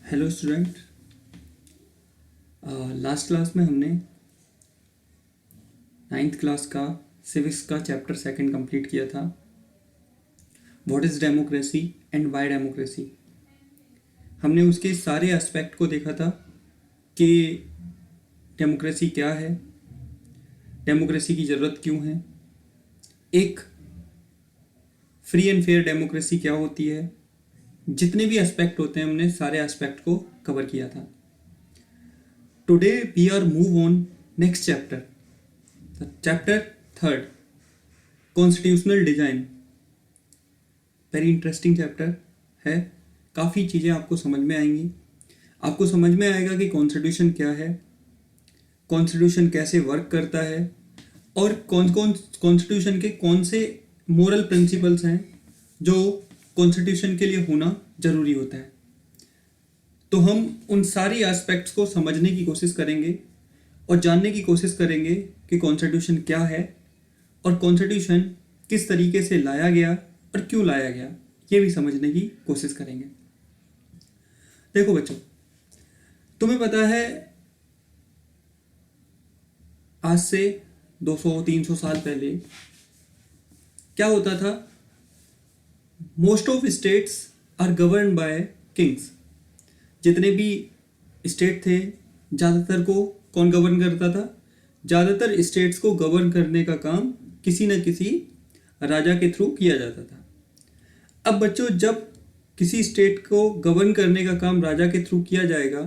Hello student. Last class में हमने 9th class का सिविक्स का चैप्टर सेकंड कंप्लीट किया था। What is democracy and Y democracy. हमने उसके सारे एस्पेक्ट को देखा था कि डेमोक्रेसी क्या है, डेमोक्रेसी की ज़रूरत क्यों है, एक फ्री एंड फेयर डेमोक्रेसी क्या होती है। जितने भी एस्पेक्ट होते हैं हमने सारे एस्पेक्ट को कवर किया था। Today we are move on next chapter, chapter third, constitutional design. Very interesting chapter है। काफ़ी चीज़ें आपको समझ में आएंगी। आपको समझ में आएगा कि कॉन्स्टिट्यूशन क्या है, कॉन्स्टिट्यूशन कैसे वर्क करता है और कौन कौन कॉन्स्टिट्यूशन के कौन से मोरल प्रिंसिपल्स हैं जो कॉन्स्टिट्यूशन के लिए होना ज़रूरी होता है। तो हम उन सारी एस्पेक्ट्स को समझने की कोशिश करेंगे और जानने की कोशिश करेंगे कि कॉन्स्टिट्यूशन क्या है और कॉन्स्टिट्यूशन किस तरीके से लाया गया और क्यों लाया गया, ये भी समझने की कोशिश करेंगे। देखो बच्चों, तुम्हें पता है आज से 200-300 साल पहले क्या होता था। Most of states are govern by kings. जितने भी स्टेट थे ज़्यादातर को कौन गवर्न करता था? ज़्यादातर स्टेट्स को गवर्न करने का काम किसी न किसी राजा के थ्रू किया जाता था। अब बच्चों, जब किसी स्टेट को गवर्न करने का काम राजा के थ्रू किया जाएगा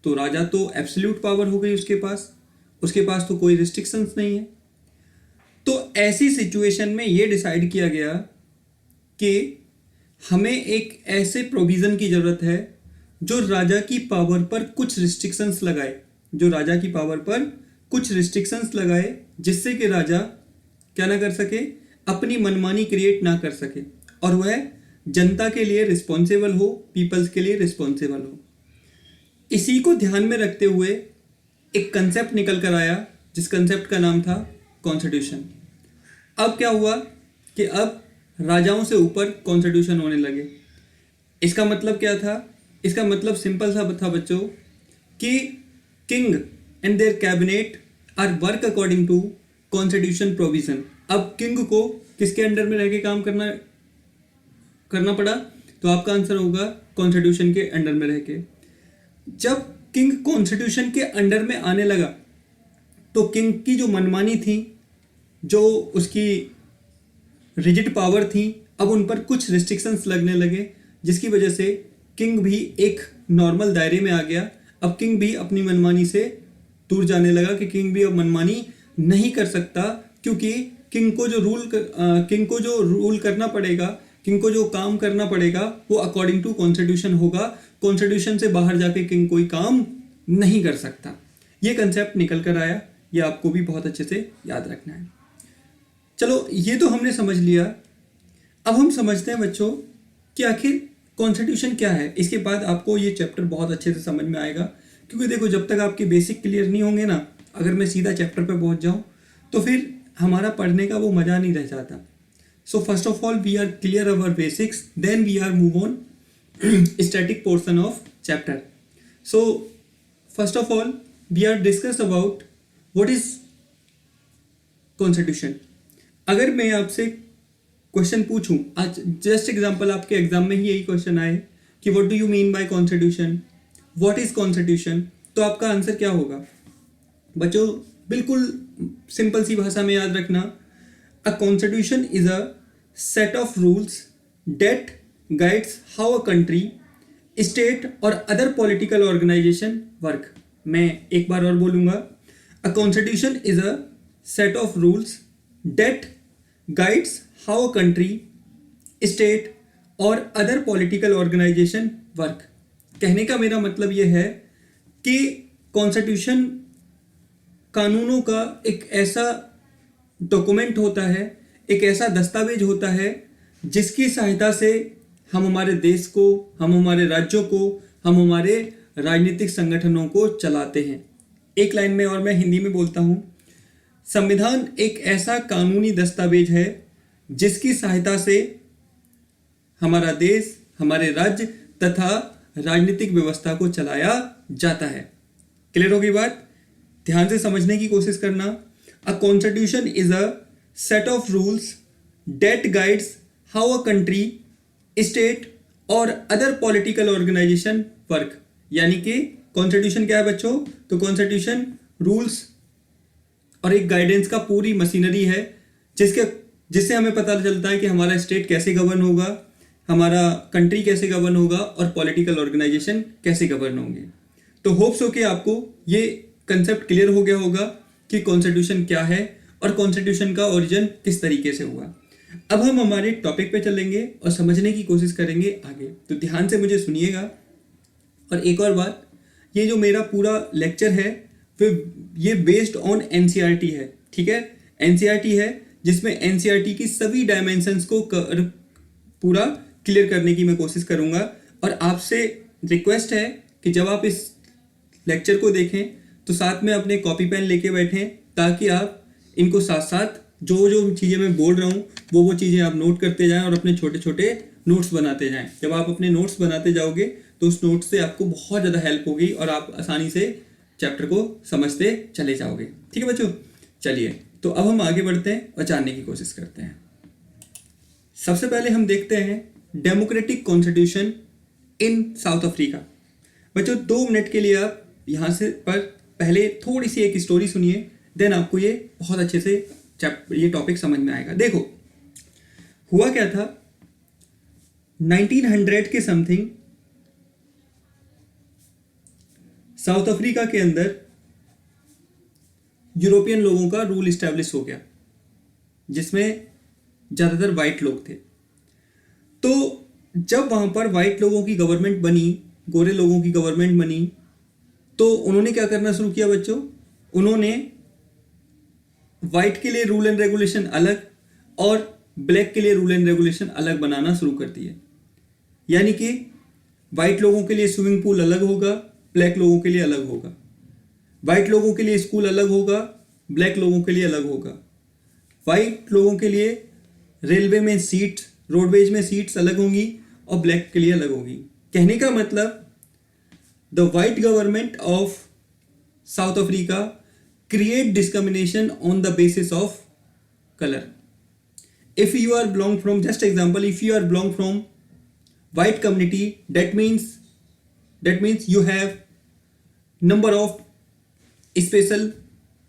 तो राजा तो एब्सोल्यूट पावर हो गई उसके पास तो कोई रिस्ट्रिक्शंस नहीं है। तो ऐसी सिचुएशन में ये डिसाइड किया गया कि हमें एक ऐसे प्रोविज़न की ज़रूरत है जो राजा की पावर पर कुछ रिस्ट्रिक्शंस लगाए, जिससे कि राजा क्या ना कर सके, अपनी मनमानी क्रिएट ना कर सके और वह जनता के लिए रिस्पॉन्सिबल हो, पीपल्स के लिए रिस्पॉन्सिबल हो। इसी को ध्यान में रखते हुए एक कंसेप्ट निकल कर आया जिस कंसेप्ट का नाम था कॉन्स्टिट्यूशन। अब क्या हुआ कि अब राजाओं से ऊपर कॉन्स्टिट्यूशन होने लगे। इसका मतलब क्या था? इसका मतलब सिंपल सा था बच्चों कि king and their cabinet are work according to constitution provision. अब किंग को किसके अंडर में रह के काम करना पड़ा? तो आपका आंसर होगा कॉन्स्टिट्यूशन के अंडर में रह के। जब किंग कॉन्स्टिट्यूशन के अंडर में आने लगा तो किंग की जो मनमानी थी, जो उसकी रिजिड पावर थी, अब उन पर कुछ रिस्ट्रिक्शंस लगने लगे, जिसकी वजह से किंग भी एक नॉर्मल दायरे में आ गया। अब किंग भी अपनी मनमानी से दूर जाने लगा कि किंग भी अब मनमानी नहीं कर सकता, क्योंकि किंग को जो रूल करना पड़ेगा, किंग को जो काम करना पड़ेगा वो अकॉर्डिंग टू कॉन्स्टिट्यूशन होगा। कॉन्स्टिट्यूशन से बाहर जाके किंग कोई काम नहीं कर सकता। ये कंसेप्ट निकल कर आया, ये आपको भी बहुत अच्छे से याद रखना है। चलो, ये तो हमने समझ लिया। अब हम समझते हैं बच्चों कि आखिर कॉन्स्टिट्यूशन क्या है। इसके बाद आपको ये चैप्टर बहुत अच्छे से समझ में आएगा, क्योंकि देखो, जब तक आपके बेसिक क्लियर नहीं होंगे ना, अगर मैं सीधा चैप्टर पे पहुंच जाऊं तो फिर हमारा पढ़ने का वो मज़ा नहीं रह जाता। So first of all we are clear our basics, then we are move on static portion of chapter. So first of all we are discuss about what is constitution. अगर मैं आपसे क्वेश्चन पूछूं, आज जस्ट एग्जांपल आपके exam में ही यही question आए कि what do you mean by constitution, what is constitution, तो आपका आंसर क्या होगा? बच्चों, बिल्कुल सिंपल सी भाषा में याद रखना, a constitution is a set of rules that guides how a country, state और अदर पॉलिटिकल ऑर्गेनाइजेशन वर्क। मैं एक बार और बोलूंगा, a constitution is a set of rules that guides how a country, state और अदर पॉलिटिकल ऑर्गेनाइजेशन वर्क। कहने का मेरा मतलब यह है कि कॉन्स्टिट्यूशन कानूनों का एक ऐसा डॉक्यूमेंट होता है, एक ऐसा दस्तावेज होता है जिसकी सहायता से हम हमारे देश को, हम हमारे राज्यों को, हम हमारे राजनीतिक संगठनों को चलाते हैं। एक लाइन में और मैं हिंदी में बोलता हूँ, संविधान एक ऐसा कानूनी दस्तावेज है जिसकी सहायता से हमारा देश, हमारे राज्य तथा राजनीतिक व्यवस्था को चलाया जाता है। क्लियर होगी बात? ध्यान से समझने की कोशिश करना। A constitution is a set of rules that guides how a country, state और अदर पॉलिटिकल ऑर्गेनाइजेशन वर्क। यानी कि कॉन्स्टिट्यूशन क्या है बच्चों? तो कॉन्स्टिट्यूशन रूल्स और एक गाइडेंस का पूरी मशीनरी है जिससे हमें पता चलता है कि हमारा स्टेट कैसे गवर्न होगा, हमारा कंट्री कैसे गवर्न होगा और पॉलिटिकल ऑर्गेनाइजेशन कैसे गवर्न होंगे। तो होप्स हो कि आपको ये कंसेप्ट क्लियर हो गया होगा कि कॉन्स्टिट्यूशन क्या है और कॉन्स्टिट्यूशन का ओरिजिन किस तरीके से हुआ। अब हम हमारे टॉपिक पे चलेंगे और समझने की कोशिश करेंगे आगे। तो ध्यान से मुझे सुनिएगा। और एक और बात, ये जो मेरा पूरा लेक्चर है ये बेस्ड ऑन एनसीईआरटी है, ठीक है? एनसीईआरटी है जिसमें एनसीईआरटी की सभी डायमेंशंस को पूरा क्लियर करने की मैं कोशिश करूंगा। और आपसे रिक्वेस्ट है कि जब आप इस लेक्चर को देखें तो साथ में अपने कॉपी पेन लेके बैठें, ताकि आप इनको साथ साथ जो जो चीज़ें मैं बोल रहा हूँ वो चीज़ें आप नोट करते जाएं और अपने छोटे छोटे नोट्स बनाते जाएं। जब आप अपने नोट्स बनाते जाओगे तो उस नोट्स से आपको बहुत ज़्यादा हेल्प होगी और आप आसानी से चैप्टर को समझते चले जाओगे। ठीक है बच्चों? चलिए, तो अब हम आगे बढ़ते हैं और जानने की कोशिश करते हैं। सबसे पहले हम देखते हैं democratic constitution in South Africa. बच्चों 2 मिनट के लिए आप यहाँ से पर पहले थोड़ी सी एक स्टोरी सुनिए, देन आपको ये बहुत अच्छे से ये टॉपिक समझ में आएगा। देखो हुआ क्या था, 1900 के समथिंग साउथ अफ्रीका के अंदर यूरोपियन लोगों का रूल इस्टेब्लिश हो गया, जिसमें ज़्यादातर वाइट लोग थे। तो जब वहाँ पर वाइट लोगों की गवर्नमेंट बनी, गोरे लोगों की गवर्नमेंट बनी, तो उन्होंने क्या करना शुरू किया बच्चों? उन्होंने वाइट के लिए रूल एंड रेगुलेशन अलग और ब्लैक के लिए रूल एंड रेगुलेशन अलग बनाना शुरू कर दिए। यानी कि वाइट लोगों के लिए स्विमिंग पूल अलग होगा, ब्लैक लोगों के लिए अलग होगा। वाइट लोगों के लिए स्कूल अलग होगा, ब्लैक लोगों के लिए अलग होगा। वाइट लोगों के लिए रेलवे में सीट्स, रोडवेज में सीट्स अलग होंगी और ब्लैक के लिए अलग होगी। कहने का मतलब the white government of South Africa create discrimination on the basis of color. If you are belong from, just example, if you are belong from white community, that means you have number of special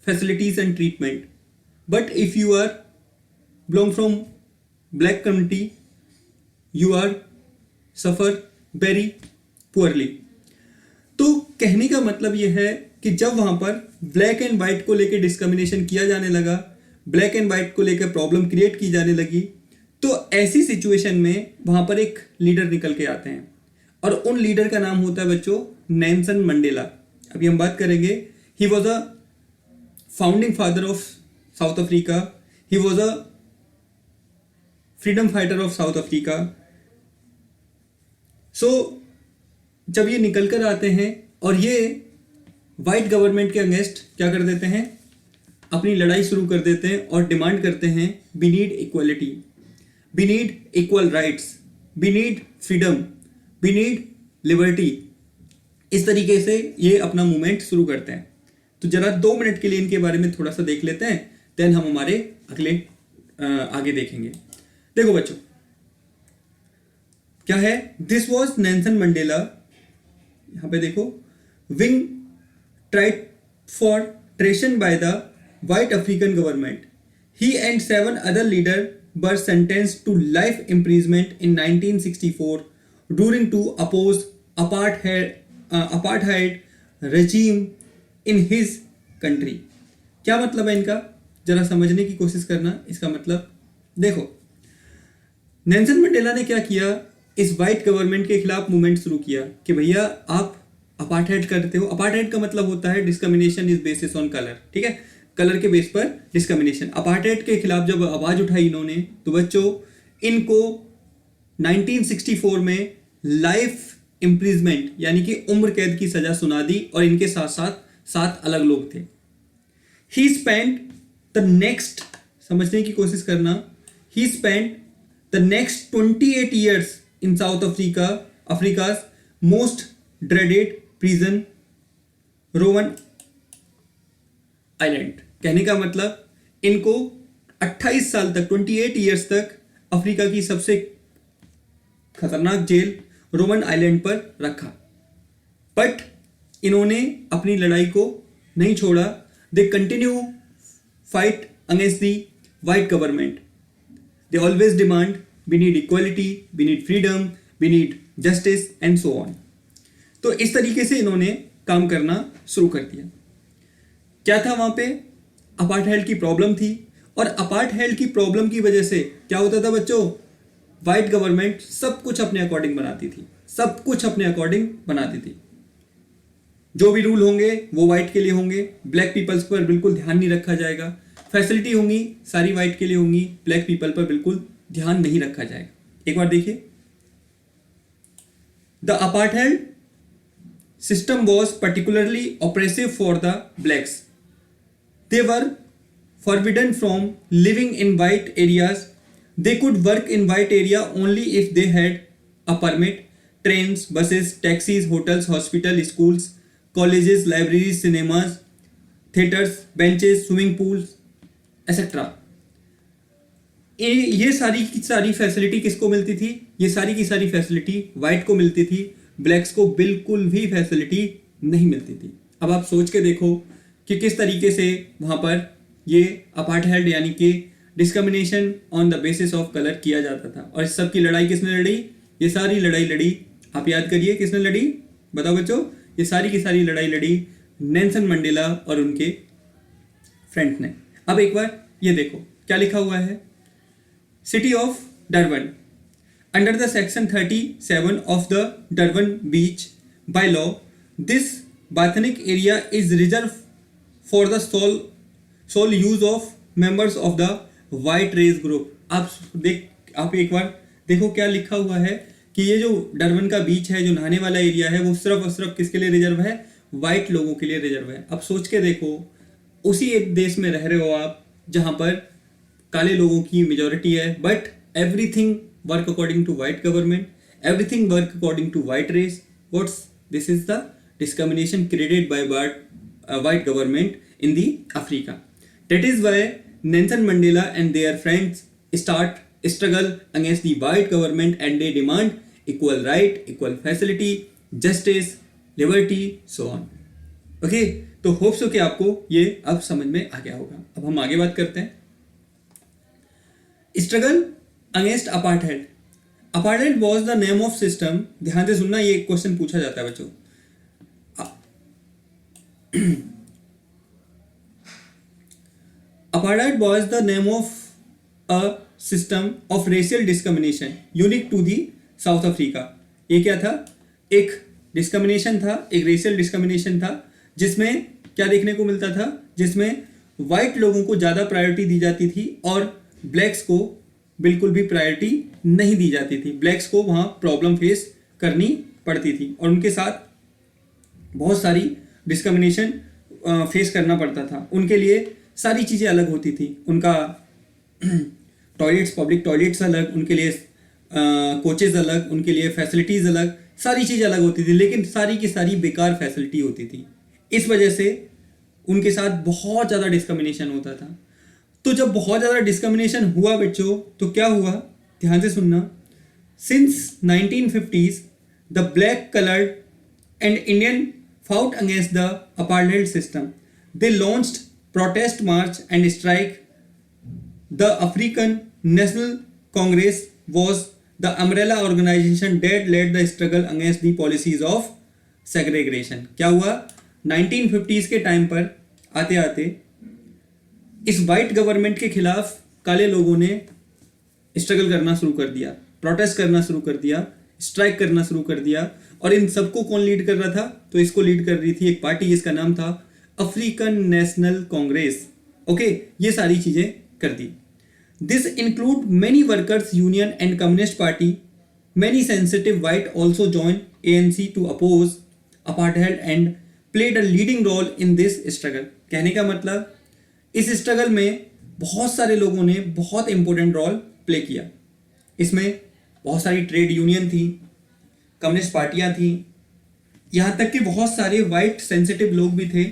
facilities and treatment. But if you are belong from black community, you are suffer very poorly. तो कहने का मतलब यह है कि जब वहां पर ब्लैक एंड वाइट को लेकर डिस्क्रिमिनेशन किया जाने लगा, ब्लैक एंड वाइट को लेकर प्रॉब्लम क्रिएट की जाने लगी, तो ऐसी सिचुएशन में वहां पर एक लीडर निकल के आते हैं और उन लीडर का नाम होता है बच्चों नेल्सन मंडेला। अभी हम बात करेंगे, he was a founding father of South Africa, he was a freedom fighter of South Africa. So जब ये निकल कर आते हैं और ये वाइट गवर्नमेंट के अगेंस्ट क्या कर देते हैं, अपनी लड़ाई शुरू कर देते हैं और डिमांड करते हैं we need equality, we need equal rights, we need freedom, we need liberty. इस तरीके से ये अपना मूवमेंट शुरू करते हैं। तो जरा 2 मिनट के लिए इनके बारे में थोड़ा सा देख लेते हैं, देन हम हमारे अगले आगे देखेंगे। देखो बच्चों क्या है, दिस वॉज नेल्सन मंडेला। यहां पे देखो, wing tried for treason by the white African government. He and 7 other leaders were sentenced to life imprisonment in 1964 during to oppose apartheid regime in his country. क्या मतलब है इनका, जरा समझने की कोशिश करना। इसका मतलब देखो, नेल्सन मंडेला ने क्या किया, इस वाइट गवर्नमेंट के खिलाफ मूवमेंट शुरू किया कि भैया आप अपार्टहाइड करते हो। अपार्टहाइड का मतलब होता है discrimination is basis on colour, ठीक है, कलर के बेस पर डिस्क्रिमिनेशन। अपार्टहाइड के खिलाफ जब आवाज उठाई इन्होंने, तो बच्चों इनको 1964 में लाइफ इम्प्रिजमेंट यानी कि उम्र कैद की सजा सुना दी और इनके साथ साथ 7 अलग लोग थे। ही स्पेंड द नेक्स्ट, समझने की कोशिश करना, he spend the next 28 years in South अफ्रीका's most dreaded prison Robben Island. कहने का मतलब इनको 28 साल तक 28 ईयर्स तक अफ्रीका की सबसे खतरनाक जेल रोवन आइलैंड पर रखा, बट इन्होंने अपनी लड़ाई को नहीं छोड़ा। They continue fight against the white government. They always demand we need equality, we need freedom, we need justice and so on. तो इस तरीके से इन्होंने काम करना शुरू कर दिया। क्या था वहां पे? अपार्थाइड की प्रॉब्लम थी, और अपार्थाइड की प्रॉब्लम की वजह से क्या होता था बच्चों? वाइट गवर्नमेंट सब कुछ अपने अकॉर्डिंग बनाती थी, सब कुछ अपने अकॉर्डिंग बनाती थी। जो भी रूल होंगे वो वाइट के लिए होंगे, ब्लैक पीपल्स पर बिल्कुल ध्यान नहीं रखा जाएगा। फैसिलिटी होंगी सारी वाइट के लिए होंगी, ब्लैक पीपल पर बिल्कुल ध्यान नहीं रखा जाएगा। एक बार देखिए, the apartheid system was particularly oppressive for the blacks. They were forbidden from living in white areas. They could work in white area only if they had a permit. Trains, buses, taxis, hotels, hospitals, schools, colleges, libraries, cinemas, theaters, benches, swimming pools, etc. ये सारी की सारी facility किसको मिलती थी? ये सारी की सारी फैसिलिटी वाइट को मिलती थी, ब्लैक्स को बिल्कुल भी फैसिलिटी नहीं मिलती थी। अब आप सोच के देखो कि किस तरीके से वहां पर ये अपार्थाइड यानी कि discrimination on the basis of colour किया जाता था। और इस सब की लड़ाई किसने लड़ी? ये सारी लड़ाई लड़ी, आप याद करिए किसने लड़ी? बताओ बच्चों, ये सारी की सारी लड़ाई लड़ी नेल्सन मंडेला और उनके फ्रेंड्स ने। अब एक बार ये देखो क्या लिखा हुआ है। City of Durban, under the section 37 of the Durban Beach bylaw, this Bathanic area is reserved for the sole use of members of the white race group. आप एक बार देखो क्या लिखा हुआ है कि ये जो डरबन का बीच है, जो नहाने वाला एरिया है, वो सिर्फ और सिर्फ किसके लिए रिजर्व है? वाइट लोगों के लिए रिजर्व है। अब सोच के देखो, उसी एक देश में रह रहे हो आप जहां पर काले लोगों की मेजोरिटी है, but everything work according to white government, everything work according to white race. This is the discrimination created by white government in the Africa. That is why Nelson Mandela and their friends start struggle against the white government, and they demand equal right, equal facility, justice, liberty, so on. Okay, तो hope so कि आपको ये अब समझ में आ गया होगा। अब हम आगे बात करते हैं। Struggle against apartheid. Apartheid was the name of system. ध्यान से सुनना, ये क्वेश्चन पूछा जाता है बच्चों। Apartheid was the name of a system of racial discrimination unique to the South Africa. ये क्या था? एक डिस्क्रिमिनेशन था, एक रेशियल डिस्क्रिमिनेशन था, जिसमें क्या देखने को मिलता था? जिसमें व्हाइट लोगों को ज्यादा प्रायोरिटी दी जाती थी और ब्लैक्स को बिल्कुल भी प्रायोरिटी नहीं दी जाती थी। ब्लैक्स को वहां प्रॉब्लम फेस करनी पड़ती थी और उनके साथ बहुत सारी डिस्क्रिमिनेशन फेस करना पड़ता था। उनके लिए सारी चीज़ें अलग होती थी। उनका टॉयलेट्स, पब्लिक टॉयलेट्स अलग, उनके लिए कोचेज अलग, उनके लिए फैसिलिटीज़ अलग, सारी चीज़ें अलग होती थी, लेकिन सारी की सारी बेकार फैसिलिटी होती थी। इस वजह से उनके साथ बहुत ज़्यादा डिस्क्रिमिनेशन होता था। तो जब बहुत ज़्यादा डिस्क्रिमिनेशन हुआ बच्चों, तो क्या हुआ? ध्यान से सुनना। Since 1950s the black coloured and Indian fought against the apartheid system. They launched protest march and strike. The African National Congress was the umbrella organization that led the struggle against the policies of segregation. क्या हुआ? 1950s के time पर आते आते इस white government के खिलाफ काले लोगों ने स्ट्रगल करना शुरू कर दिया, प्रोटेस्ट करना शुरू कर दिया, स्ट्राइक करना शुरू कर दिया। और इन सबको कौन लीड कर रहा था? तो इसको लीड कर रही थी एक पार्टी जिसका नाम था अफ्रीकन नेशनल कांग्रेस। ओके, ये सारी चीजें कर दी। This include many workers union and communist party. Many sensitive white also join ANC to oppose apartheid and played a leading role in this struggle. कहने का मतलब इस स्ट्रगल में बहुत सारे लोगों ने बहुत इंपॉर्टेंट रोल प्ले किया। इसमें बहुत सारी ट्रेड यूनियन थी, कम्युनिस्ट पार्टियां थी, यहाँ तक कि बहुत सारे वाइट सेंसिटिव लोग भी थे,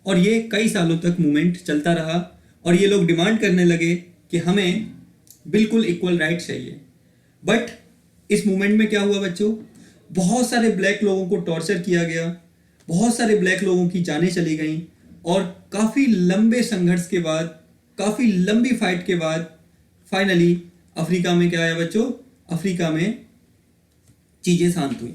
और ये कई सालों तक मूवमेंट चलता रहा, और ये लोग डिमांड करने लगे कि हमें बिल्कुल इक्वल राइट चाहिए। बट इस मूवमेंट में क्या हुआ बच्चों, बहुत सारे ब्लैक लोगों को टॉर्चर किया गया, बहुत सारे ब्लैक लोगों की जानें चली गईं, और काफ़ी लंबे संघर्ष के बाद, काफ़ी लंबी फाइट के बाद फाइनली अफ्रीका में क्या आया बच्चों, अफ्रीका में चीज़ें शांत हुई।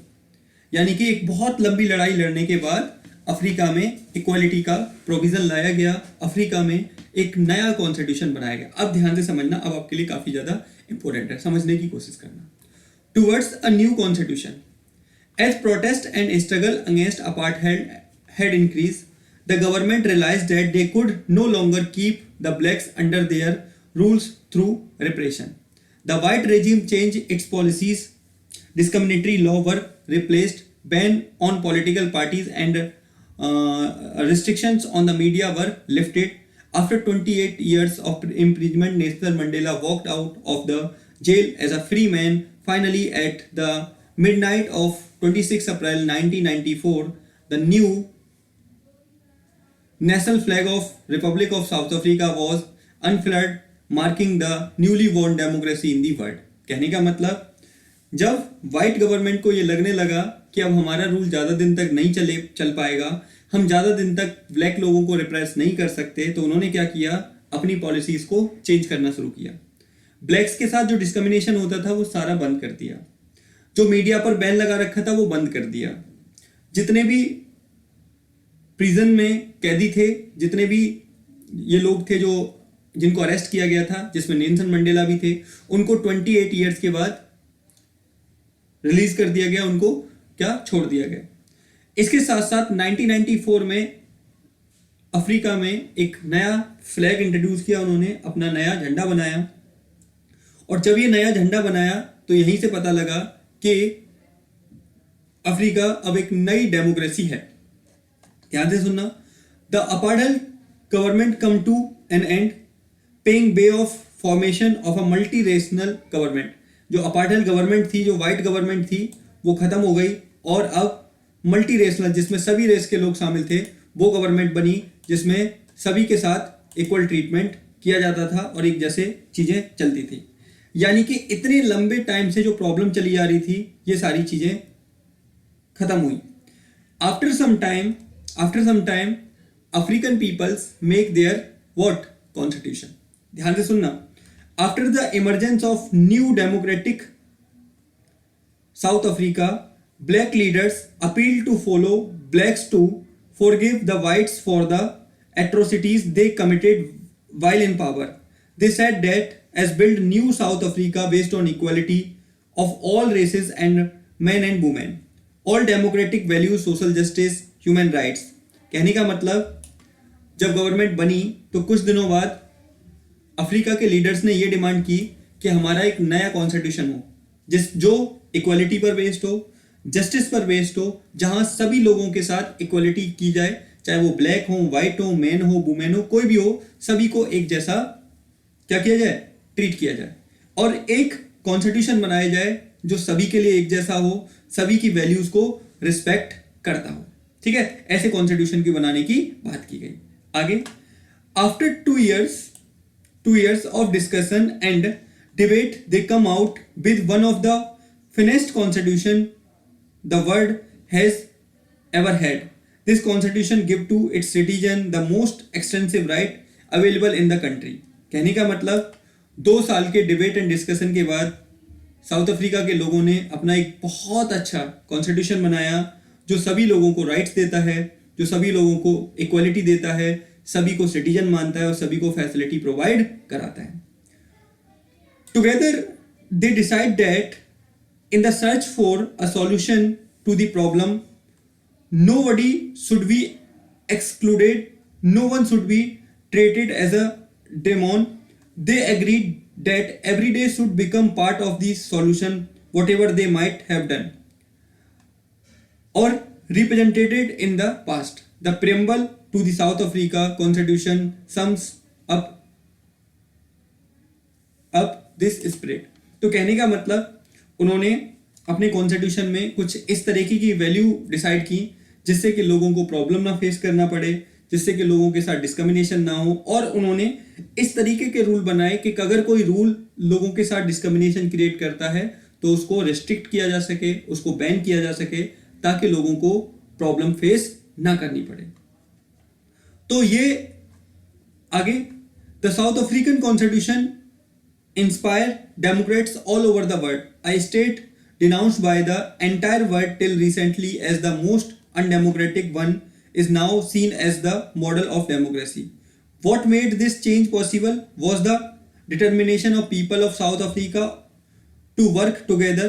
यानी कि एक बहुत लंबी लड़ाई लड़ने के बाद अफ्रीका में इक्वालिटी का प्रोविज़न लाया गया, अफ्रीका में एक नया कॉन्स्टिट्यूशन बनाया गया। अब ध्यान से समझना, अब आपके लिए काफ़ी ज़्यादा इंपॉर्टेंट है, समझने की कोशिश करना। Towards a new constitution, as protest and struggle against apartheid had increased, the government realized that they could no longer keep the blacks under their rules through repression. The white regime changed its policies. Discriminatory law were replaced, ban on political parties and restrictions on the media were lifted. After 28 years of imprisonment, Nelson Mandela walked out of the jail as a free man. Finally, at the midnight of 26 April 1994, the new national flag of Republic of South Africa was unfurled, marking the newly born democracy in the world. कहने का मतलब, जब white government को ये लगने लगा कि अब हमारा रूल ज़्यादा दिन तक नहीं चल पाएगा, हम ज़्यादा दिन तक ब्लैक लोगों को रिप्रेस नहीं कर सकते, तो उन्होंने क्या किया, अपनी पॉलिसीज़ को चेंज करना शुरू किया। ब्लैक्स के साथ जो डिस्क्रिमिनेशन होता था वो सारा बंद कर दिया, जो मीडिया पर बैन लगा रखा था वो बंद कर दिया, जितने भी प्रिजन में कैदी थे, जितने भी ये लोग थे जो जिनको अरेस्ट किया गया था, जिसमें नेल्सन मंडेला भी थे, उनको 28 ईयर्स के बाद रिलीज कर दिया गया, उनको क्या छोड़ दिया गया। इसके साथ साथ 1994 में अफ्रीका में एक नया फ्लैग इंट्रोड्यूस किया उन्होंने, अपना नया झंडा बनाया, और जब ये नया झंडा बनाया तो यहीं से पता लगा कि अफ्रीका अब एक नई डेमोक्रेसी है। ध्यान से सुनना, the apartheid government come to an end, paying way of formation of a multi rational government. जो अपार्थाइड गवर्नमेंट थी, जो वाइट गवर्नमेंट थी, वो खत्म हो गई, और अब मल्टी रेशनल, जिसमें सभी रेस के लोग शामिल थे, वो गवर्नमेंट बनी, जिसमें सभी के साथ इक्वल ट्रीटमेंट किया जाता था और एक जैसे चीजें चलती थी। यानी कि इतने लंबे टाइम से जो प्रॉब्लम चली आ रही थी, ये सारी चीजें खत्म हुई। After some time African peoples make their what constitution. ध्यान से सुनना, after the emergence of new democratic South Africa, black leaders appealed to follow blacks to forgive the whites for the atrocities they committed while in power. They said that as build new South Africa based on equality of all races and men and women, all democratic values, social justice, human rights. कहने का मतलब, जब government बनी तो कुछ दिनों बाद Africa के लीडर्स ने ये डिमांड की कि हमारा एक नया कॉन्स्टिट्यूशन हो जो इक्वालिटी पर बेस्ड हो, जस्टिस पर बेस्ड हो, जहां सभी लोगों के साथ इक्वालिटी की जाए, चाहे वो ब्लैक हो, वाइट हो, मैन हो, वुमेन हो, कोई भी हो, सभी को एक जैसा क्या किया जाए, ट्रीट किया जाए, और एक कॉन्स्टिट्यूशन बनाया जाए जो सभी के लिए एक जैसा हो, सभी की वैल्यूज को रिस्पेक्ट करता हो। ठीक है, ऐसे कॉन्स्टिट्यूशन की बनाने की बात की गई। आगे, after 2 years of discussion and debate, they come out with one of the finest constitution the world has ever had. This constitution give to its citizen the most extensive right available in the country. कहने का मतलब, 2 साल के debate and discussion के बाद south Africa के लोगों ने अपना एक बहुत अच्छा कॉन्स्टिट्यूशन बनाया जो सभी लोगों को राइट्स देता है, जो सभी लोगों को इक्वालिटी देता है, सभी को सिटीजन मानता है और सभी को फैसिलिटी प्रोवाइड कराता है। Together they decide that in the search for a solution to the problem, nobody should be excluded, no one should be treated as a demon. They agreed that every day should become part of the solution, whatever they might have done or represented in the past. The preamble to the South Africa Constitution sums up this spirit. तो कहने का मतलब, उन्होंने अपने constitution में कुछ इस तरीके की वैल्यू डिसाइड की जिससे कि लोगों को प्रॉब्लम ना फेस करना पड़े, जिससे कि लोगों के साथ डिस्क्रिमिनेशन ना हो। और उन्होंने इस तरीके के रूल बनाए कि अगर कोई रूल लोगों के साथ डिस्क्रिमिनेशन क्रिएट करता है तो उसको रेस्ट्रिक्ट किया जा सके, उसको बैन किया जा सके, ताकि लोगों को प्रॉब्लम फेस ना करनी पड़े। तो ये आगे, the south African constitution inspire Democrats all over the world, a state denounced by the entire world till recently as the most undemocratic one, is now seen as the model of democracy. What made this change possible was the determination of people of South Africa to work together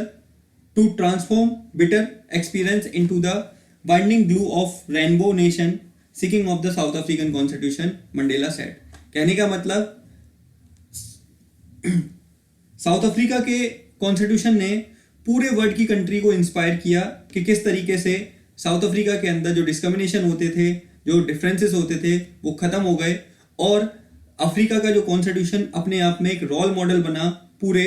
to transform bitter experience into the binding glue of rainbow nation seeking of the South African constitution, Mandela said. कहने का मतलब south Africa के constitution ने पूरे world की country को inspire किया कि किस तरीके से साउथ अफ्रीका के अंदर जो डिस्क्रिमिनेशन होते थे, जो डिफरेंसेस होते थे, वो खत्म हो गए और अफ्रीका का जो कॉन्स्टिट्यूशन अपने आप में एक रोल मॉडल बना पूरे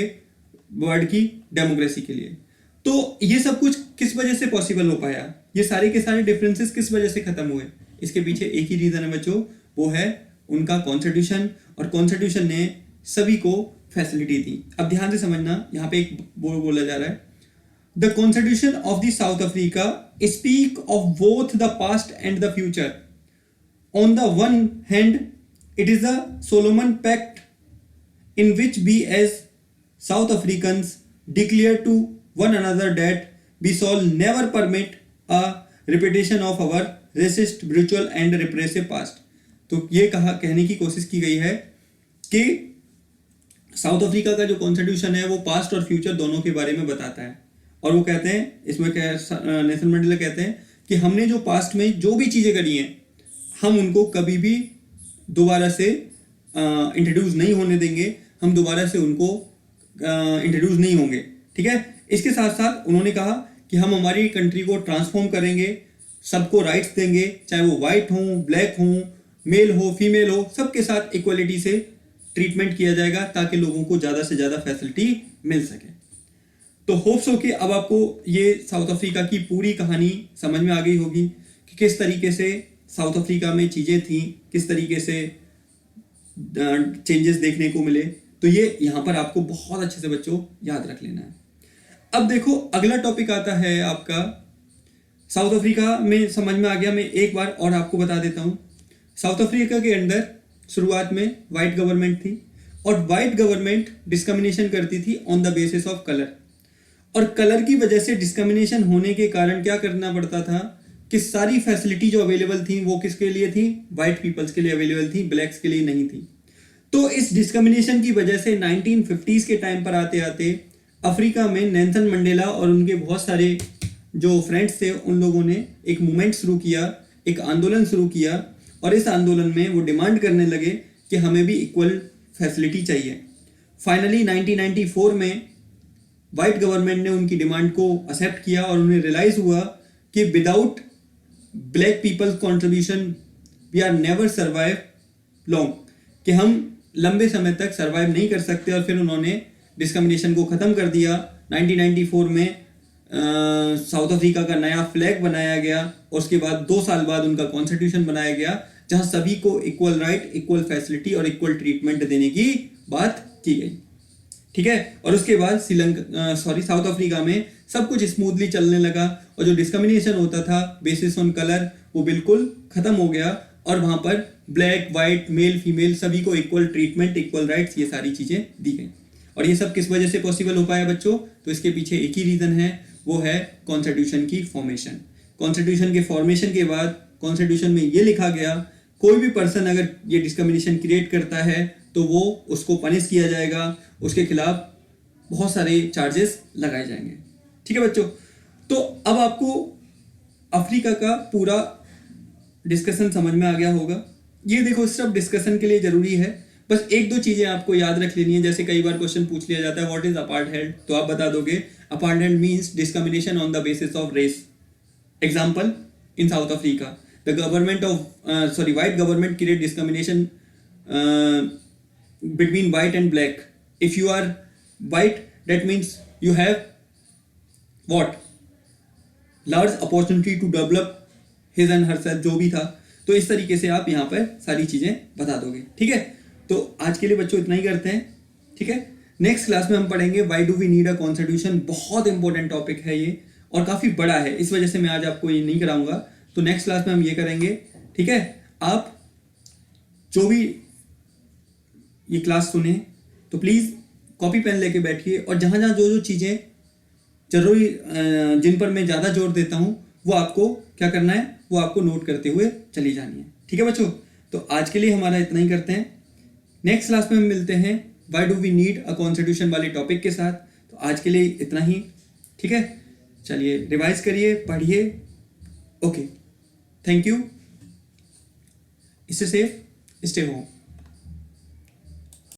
वर्ल्ड की डेमोक्रेसी के लिए। तो ये सब कुछ किस वजह से पॉसिबल हो पाया, ये सारे के सारे डिफरेंसेस किस वजह से खत्म हुए? इसके पीछे एक ही रीजन है बच्चों, वो है उनका कॉन्स्टिट्यूशन। और कॉन्स्टिट्यूशन ने सभी को फैसिलिटी दी। अब ध्यान से समझना, यहाँ पे एक बोला जा रहा है, the constitution of the South Africa speak of both the past and the future. On the one hand it is the solemn pact in which we as South Africans declare to one another that we shall never permit a repetition of our racist, brutal and repressive past. तो ये कहने की कोशिश की गई है कि south Africa का जो कॉन्स्टिट्यूशन है वो पास्ट और फ्यूचर दोनों के बारे में बताता है। और वो कहते हैं, इसमें नेल्सन मंडेला कहते हैं कि हमने जो पास्ट में जो भी चीज़ें करी हैं, हम उनको कभी भी दोबारा से इंट्रोड्यूस नहीं होने देंगे, हम दोबारा से उनको इंट्रोड्यूस नहीं होंगे। ठीक है। इसके साथ साथ उन्होंने कहा कि हम हमारी कंट्री को ट्रांसफॉर्म करेंगे, सबको राइट्स देंगे, चाहे वो वाइट हो, ब्लैक हो, मेल हो, फीमेल हो, सबके साथ इक्वलिटी से ट्रीटमेंट किया जाएगा ताकि लोगों को ज़्यादा से ज़्यादा फैसिलिटी मिल सके। तो होप्स हो कि अब आपको ये साउथ अफ्रीका की पूरी कहानी समझ में आ गई होगी कि किस तरीके से साउथ अफ्रीका में चीज़ें थी, किस तरीके से चेंजेस देखने को मिले। तो ये यहाँ पर आपको बहुत अच्छे से बच्चों याद रख लेना है। अब देखो अगला टॉपिक आता है आपका, साउथ अफ्रीका में समझ में आ गया। मैं एक बार और आपको बता देता हूँ। साउथ अफ्रीका के अंदर शुरुआत में वाइट गवर्नमेंट थी और वाइट गवर्नमेंट डिस्क्रिमिनेशन करती थी on the basis of colour. और कलर की वजह से डिस्क्रिमिनेशन होने के कारण क्या करना पड़ता था कि सारी फैसिलिटी जो अवेलेबल थी वो किसके लिए थी? वाइट पीपल्स के लिए अवेलेबल थी, ब्लैक्स के लिए नहीं थी। तो इस डिस्क्रिमिनेशन की वजह से 1950s के टाइम पर आते आते अफ्रीका में नेल्सन मंडेला और उनके बहुत सारे जो फ्रेंड्स थे उन लोगों ने एक मूवमेंट शुरू किया, एक आंदोलन शुरू किया। और इस आंदोलन में वो डिमांड करने लगे कि हमें भी इक्वल फैसिलिटी चाहिए। फाइनली 1994 में वाइट गवर्नमेंट ने उनकी डिमांड को एक्सेप्ट किया और उन्हें रियलाइज हुआ कि without black peoples contribution we are never survive long, कि हम लंबे समय तक सर्वाइव नहीं कर सकते। और फिर उन्होंने डिस्क्रिमिनेशन को ख़त्म कर दिया। 1994 में साउथ अफ्रीका का नया फ्लैग बनाया गया और उसके बाद 2 साल बाद उनका कॉन्स्टिट्यूशन बनाया गया जहां सभी को इक्वल राइट, इक्वल फैसिलिटी और इक्वल ट्रीटमेंट देने की बात की गई। ठीक है। और उसके बाद साउथ अफ्रीका में सब कुछ स्मूथली चलने लगा और जो डिस्क्रिमिनेशन होता था बेसिस ऑन कलर वो बिल्कुल खत्म हो गया और वहां पर ब्लैक, वाइट, मेल, फीमेल सभी को इक्वल ट्रीटमेंट, इक्वल राइट्स, ये सारी चीजें दी गई। और ये सब किस वजह से पॉसिबल हो पाया बच्चों? तो इसके पीछे एक ही रीजन है, वो है कॉन्स्टिट्यूशन की फॉर्मेशन। कॉन्स्टिट्यूशन के फॉर्मेशन के बाद कॉन्स्टिट्यूशन में ये लिखा गया, कोई भी पर्सन अगर ये डिस्क्रिमिनेशन क्रिएट करता है तो वो उसको पनिश किया जाएगा, उसके खिलाफ बहुत सारे चार्जेस लगाए जाएंगे। ठीक है बच्चों। तो अब आपको अफ्रीका का पूरा डिस्कशन समझ में आ गया होगा। ये देखो सिर्फ डिस्कशन के लिए जरूरी है, बस 1-2 चीजें आपको याद रख लेनी है। जैसे कई बार क्वेश्चन पूछ लिया जाता है व्हाट इज अपार्थाइड, तो आप बता दोगे apartheid means discrimination on the basis of race. Example, in South Africa the government of white government create discrimination between white and black. If you are white, that means you have what? Large opportunity to develop his and herself जो भी था, तो इस तरीके से आप यहाँ पर सारी चीज़ें बता दोगे। ठीक है, तो आज के लिए बच्चों इतना ही करते हैं। ठीक है, नेक्स्ट क्लास में हम पढ़ेंगे why do we need a constitution. बहुत इंपॉर्टेंट टॉपिक है ये और काफ़ी बड़ा है, इस वजह से मैं आज आपको ये नहीं कराऊंगा। तो नेक्स्ट क्लास में हम ये करेंगे। ठीक है, आप जो भी ये क्लास सुने तो प्लीज़ कॉपी पेन लेके बैठिए और जहाँ जहाँ जो जो चीज़ें जरूरी जिन पर मैं ज़्यादा जोर देता हूँ वो आपको क्या करना है, वो आपको नोट करते हुए चली जानी है। ठीक है बच्चों, तो आज के लिए हमारा इतना ही करते हैं। नेक्स्ट क्लास में हम मिलते हैं why do we need a constitution वाले टॉपिक के साथ। तो आज के लिए इतना ही। ठीक है, चलिए रिवाइज करिए, पढ़िए। Okay, thank you. Stay safe, stay home.